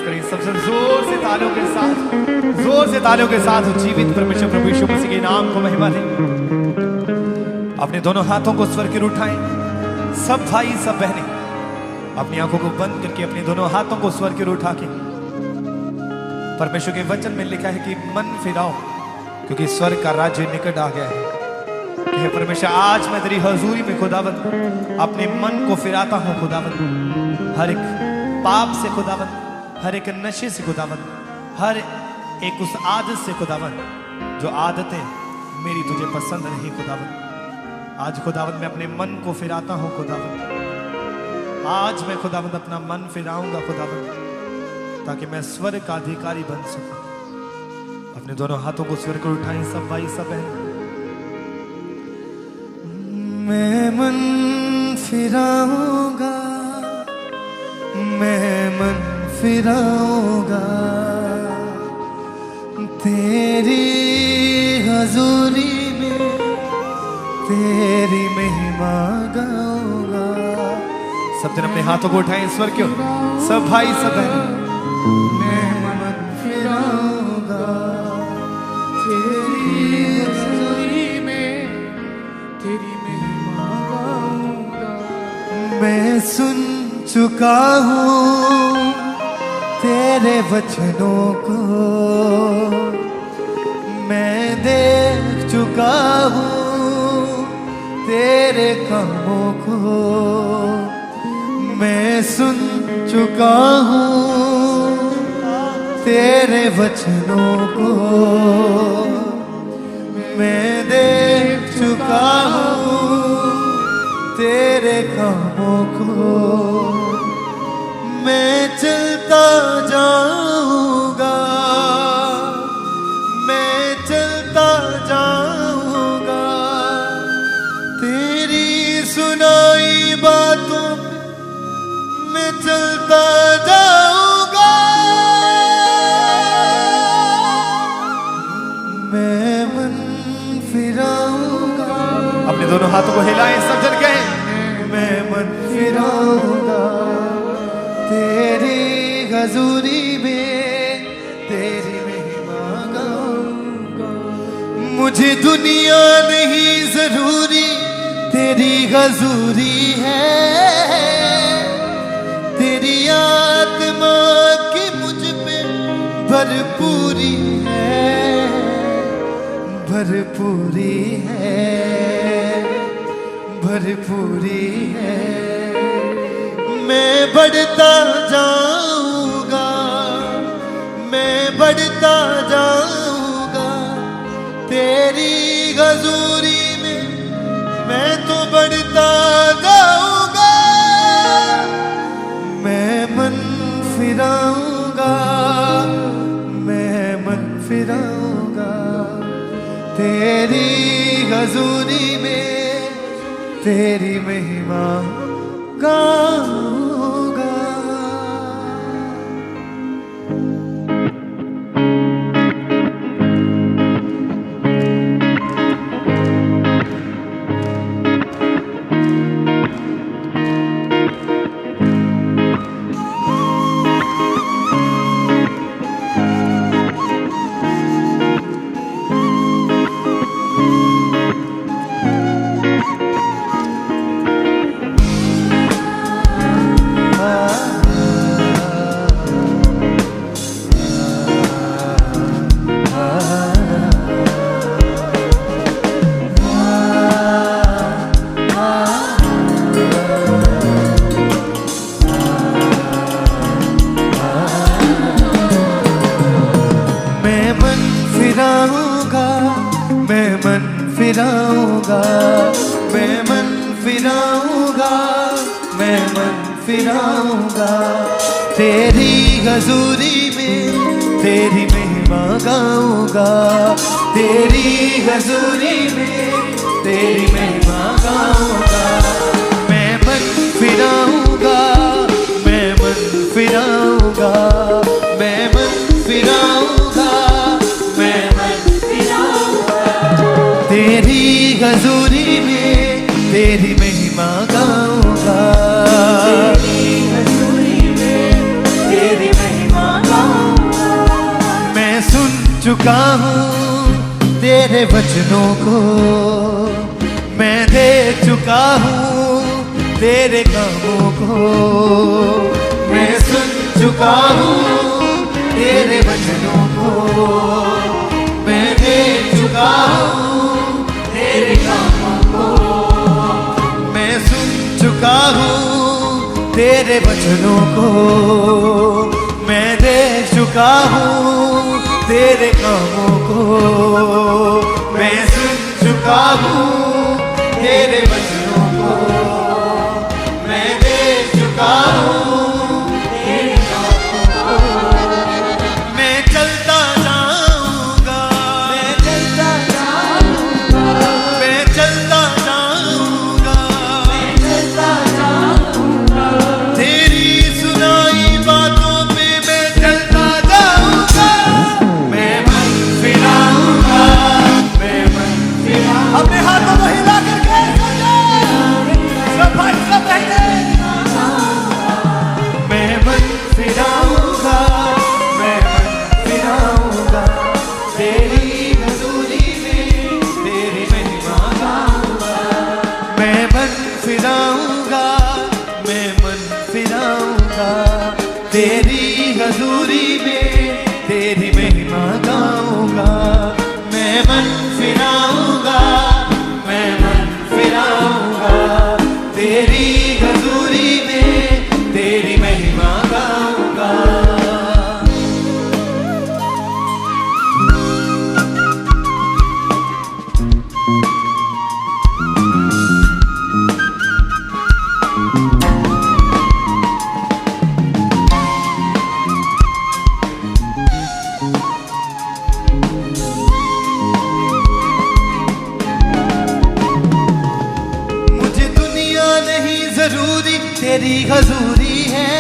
करें सबसे जोर से तालियों के साथ, जोर से तालियों के साथ जीवित परमेश्वर प्रभु यीशु मसीह के नाम को महिमा दें। अपने दोनों हाथों को स्वर की ओर उठाएं। सब भाई सब बहनें अपनी आंखों को बंद करके अपने दोनों हाथों को स्वर की ओर उठा के परमेश्वर के वचन में लिखा है कि मन फिराओ क्योंकि स्वर्ग का राज्य निकट आ गया है। हे परमेश्वर, आज मैं तेरी हजूरी में खुदावंद अपने मन को फिराता हूं खुदावंद, हर एक पाप से खुदावंद, हर एक नशे से खुदावंद, हर एक उस आदत से खुदावंद जो आदतें मेरी तुझे पसंद नहीं खुदावंद। आज खुदावंद मैं अपने मन को फिराता हूं खुदावंद। आज मैं खुदावंद अपना मन फिराऊंगा खुदावंद ताकि मैं स्वर्ग का अधिकारी बन सकूं। अपने दोनों हाथों को स्वर्ग को उठाएं सब भाई सब बहन। मैं मन फिराऊंगा, मैं मन फिराऊंगा, तेरी हजूरी में तेरी महिमा गाऊंगा। सब जन अपने हाथों को उठाएं स्वर क्यों, सब भाई सब बहन। मैं मन फिराऊंगा, तेरी हजूरी में तेरी महिमा गाऊंगा। मैं सुन चुका हूँ तेरे वचनों को, मैं देख चुका हूँ तेरे कामों को, मैं सुन चुका हूँ तेरे वचनों को, मैं देख चुका हूँ तेरे कामों को। मैं चलता जाऊंगा, मैं चलता जाऊंगा, तेरी सुनाई बातों में चलता जाऊंगा। मैं मन फिराऊंगा। अपने दोनों हाथों को हिलाएं सब जन कहें, मैं मन फिराऊंगा, तेरी हजूरी में तेरी महिमा गाऊंगा। मुझे दुनिया नहीं जरूरी, तेरी हजूरी है, तेरी आत्मा की मुझ पे भरपूरी है, भरपूरी है, भरपूरी है। मैं बढ़ता जाऊंगा, मैं बढ़ता जाऊंगा, तेरी हजूरी में मैं तो बढ़ता जाऊंगा। मैं मन फिराऊंगा, मैं मन फिराऊंगा, तेरी हजूरी में तेरी महिमा गाऊंगा। फिराऊंगा, मैं मन फिराऊंगा, मैं मन फिराऊंगा, तेरी हजूरी में तेरी महिमा गाऊंगा, तेरी हजूरी में तेरी महिमा गाऊंगा। मैं मन फिराऊंगा, मैं मन फिराऊंगा, मैं मन फिराऊंगा, मैं मन फिराऊंगा, तेरी हजूरी में तेरी महिमा गाऊंगा, तेरी हजूरी में तेरी महिमा चुका हूँ तेरे वचनों को, मैं दे चुका हूँ तेरे कामों को, मैं सुन चुका हूँ तेरे वचनों को, मैं दे चुका हूँ तेरे कामों को, मैं सुन चुका हूँ तेरे वचनों को, मैं दे चुका हूँ तेरे कामों को, मैं सुन चुका हूँ तेरे वचनों को, मैं दे चुका हूँ तेरे कामों को, मैं चलता जाऊंगा, मैं चलता जाऊंगा, मैं चलता जाऊंगा, मैं चलता जाऊंगा, तेरी सुनाई बातों पे मैं चलता जाऊंगा, मैं मन फिराऊंगा, मैं मन फिराऊंगा। अपने हाथों को हिला करके सब भाई सब कहते, मैं मन फिराऊंगा, मैं मन फिराऊंगा, तेरी हजूरी में तेरी महिमा गाऊंगा, मैं मन फिराऊंगा, मैं मन फिराऊंगा, तेरी हजूरी में तेरी महिमा गाऊंगा, मैं मन फिराऊंगा, मैं मन फिराऊंगा, तेरी हजूरी में तेरी महिमा गाऊंगा। मुझे दुनिया नहीं जरूरी, तेरी हजूरी है,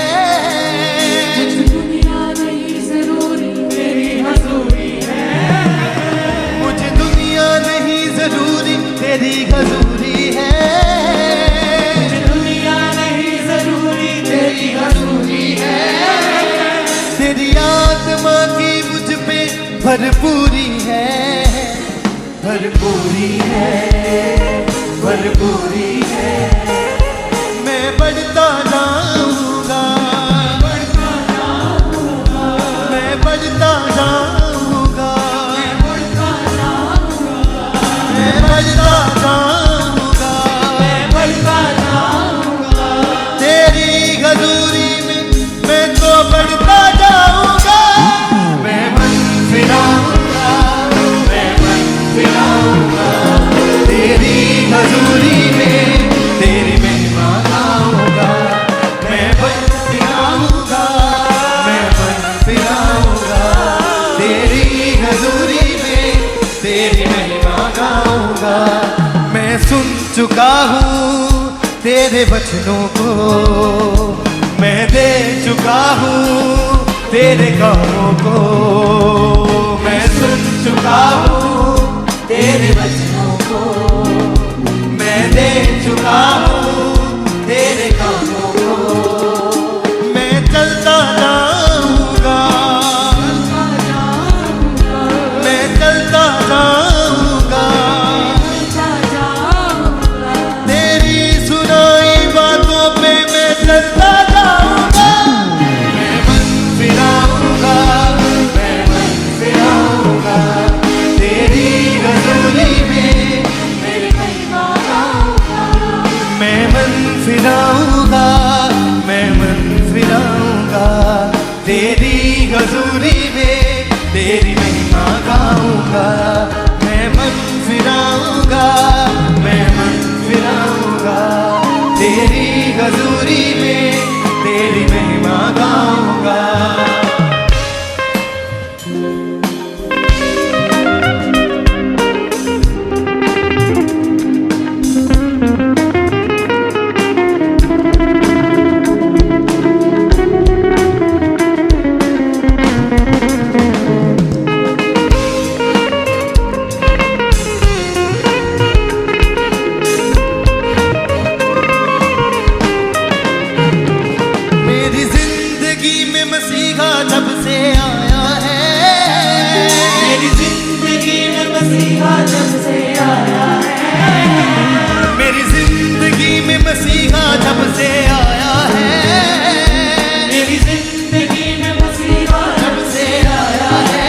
दुनिया नहीं जरूरी तेरी हजूरी है, मुझे दुनिया नहीं जरूरी, तेरी हजूरी है, दुनिया नहीं जरूरी तेरी हजूरी है, तेरी आत्मा की मुझ पे भरपूरी है, भरपूरी है, भरपूरी है, मैं बढ़ता जाऊंगा, बढ़ता जाऊंगा, मैं बढ़ता जाऊंगा, मैं बढ़ता जाऊंगा, मैं बढ़ता जाऊंगा, मैं बढ़ता जाऊंगा, तेरी हजूरी में मैं तो बढ़ता जाऊंगा, मैं मन फिराऊंगा, मैं मन फिराऊंगा, तेरी हजूरी में तेरी महिमा गाऊंगा, मैं मन फिराऊंगा, मैं मन फिराऊंगा, तेरी हजूरी में तेरी महिमा गाऊंगा, मैं सुन चुका हूँ तेरे वचनों को, मैं दे चुका हूँ तेरे कामों को, मैं सुन चुका हूँ तेरे वचनों को, मैं दे चुका हूँ तेरे कामों को, मैं चलता जाऊंगा, मैं चलता जाऊंगा, तेरी सुनाई बातों पे मैं चलता जाऊंगा, मैं मन फिराऊंगा, मैं मन फिराऊंगा, तेरी हजूरी में मेरी महिमा गाऊंगा, मैं मन फिराऊंगा, मैं मन फिराऊंगा, तेरी हजूरी में तेरी महिमा गाऊंगा, मैं मन फिराऊंगा, मैं मन फिराऊंगा, तेरी हजूरी में तेरी महिमा गाऊंगा। मेरी जिंदगी में मसीहा जब से आया है, मेरी जिंदगी में मसीहा जब से आया है, मेरी जिंदगी में मसीहा जब से आया है,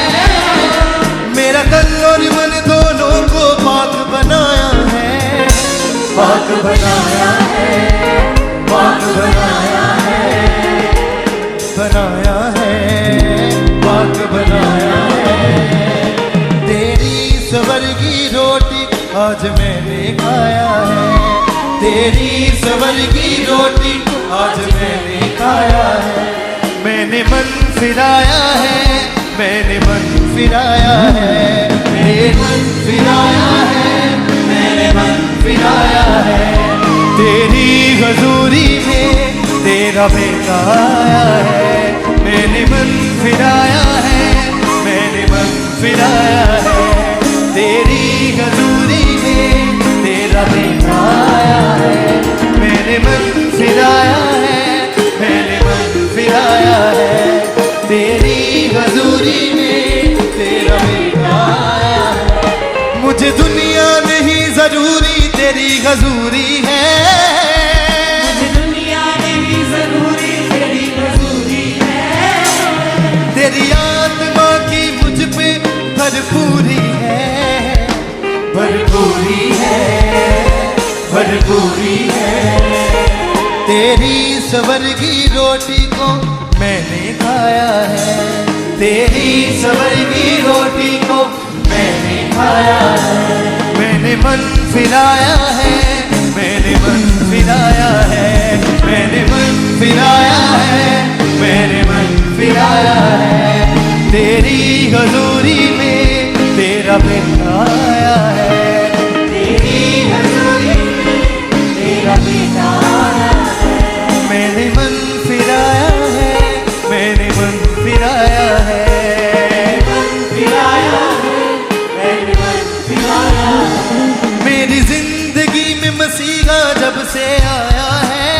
मेरा तन और मन दोनों को पाक बनाया है, पाक बनाया है, पाक बनाया है, बनाया है, पाक बनाया है। तेरी स्वर्गी रोटी आज मैंने खाया है, तेरी स्वर्गी रोटी आज मैंने खाया है। मैंने मन फिराया है, मैंने मन फिराया है, मेरे मन फिराया है, मैंने मन फिराया है। तेरी हजूरी में तेरा बेटा आया है, मैंने मन फिराया है, मैंने मन फिराया है। तेरी हजूरी में तेरा बेटा आया है, मैंने मन फिराया है, मैंने मन फिराया है। तेरी हजूरी में तेरा बेटा आया है। मुझे दुनिया नहीं जरूरी, तेरी हजूरी है, मुझे दुनिया नहीं जरूरी, तेरी हजूरी है। तेरी आत्मा की मुझ पे भरपूरी है, भरपूरी है, भरपूरी है। तेरी स्वर्गी रोटी को मैंने खाया है, तेरी स्वर्गी रोटी को मैंने खाया है। मैंने मन फिराया है, मैंने मन फिराया है, मैंने मन फिराया है, मैंने मन फिराया है। तेरी हजूरी में तेरा बेटा आया है, तेरी हजूरी में तेरा बेटा आया है। मैंने मन फिराया है, मैंने मन फिराया है, मन फिराया है, मैंने मन फिराया है। मेरी जिंदगी में मसीहा जब से आया है,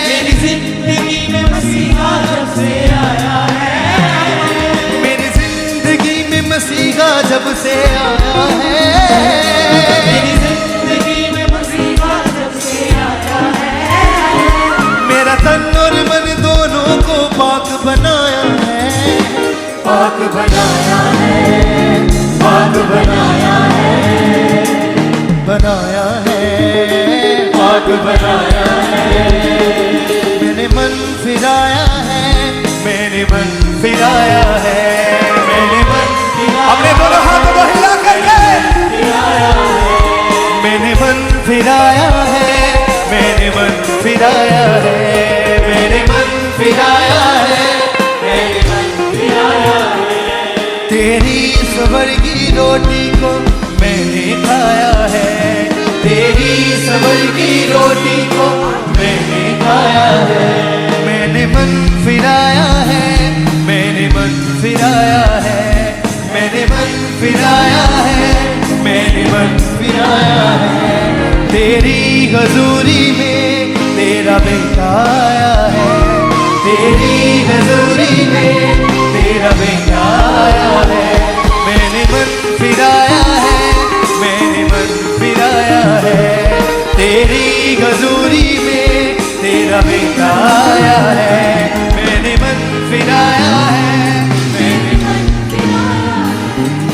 मेरी जिंदगी में मसीहा जब से आया है, मेरी जिंदगी में मसीहा जब से आया है। मेरी जिंदगी में मसीहा जब से आया है, मेरा तन और मन दोनों को पाक बनाया है, पाक बनाया है, पाक बनाया है, बनाया है, पाक बनाया है। मैंने मन फिराया है, मैंने मन फिराया है, मैंने मन अपने दोनों हाथों को हिला करके मैंने मन फिराया है, मैंने मन फिराया है, मैंने मन फिराया है, मैंने मन फिराया है। तेरी स्वर्गी रोटी को मैंने खाया है, तेरी स्वर्गी रोटी को मैंने खाया है। मैंने मन फिराया है, मैंने मन फिराया है, मैंने मन फिराया है, मैंने मन फिराया है। तेरी हजूरी में तेरा बेटा आया है, तेरी हजूरी में तेरा बेटा आया है। मैंने मन फिराया है, मैंने मन फिराया है। तेरी हजूरी में तेरा बेटा आया है, मैंने मन फिराया